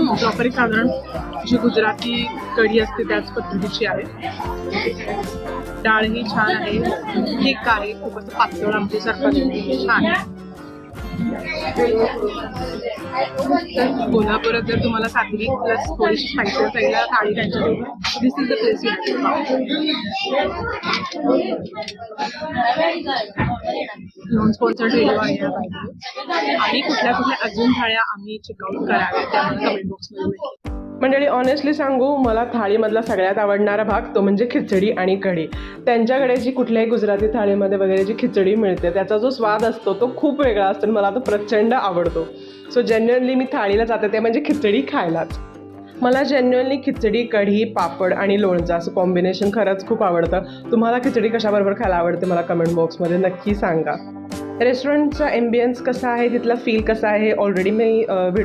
Proper साधारण जी गुजराती कढी असते त्याच पद्धतीची आहे. डाळही छान आहे, थिक आहे, खूप असं पातळ आमच्यासारखं छान आहे. कोल्हापुरात जर तुम्हाला सात्विक प्लस थोडीशी स्पायसी असेल थाळी त्यांच्यासोबत this is the place non sponsored video आहे या आणि कुठल्या कुठल्या अजून थाळ्या आम्ही चेकआउट कराव्या त्या कमेंट बॉक्समध्ये. मंडळी ऑनेस्टली सांगू, मला थाळीमधला सगळ्यात आवडणारा भाग तो म्हणजे खिचडी आणि कढी. त्यांच्याकडे जी कुठल्याही गुजराती थाळीमध्ये वगैरे जी खिचडी मिळते त्याचा जो स्वाद असतो तो खूप वेगळा असतो, मला तो प्रचंड आवडतो. सो जेन्युअनली मी थाळीला जाते ते म्हणजे खिचडी खायलाच. मला जेन्युअनली खिचडी, कढी, पापड आणि लोणचं असं कॉम्बिनेशन खरंच खूप आवडतं. तुम्हाला खिचडी कशाबरोबर खायला आवडते मला कमेंट बॉक्समध्ये नक्की सांगा. रेस्टॉरंटचा ॲम्बियन्स कसा आहे, तिथला फील कसा आहे, ऑलरेडी मी व्हिडिओ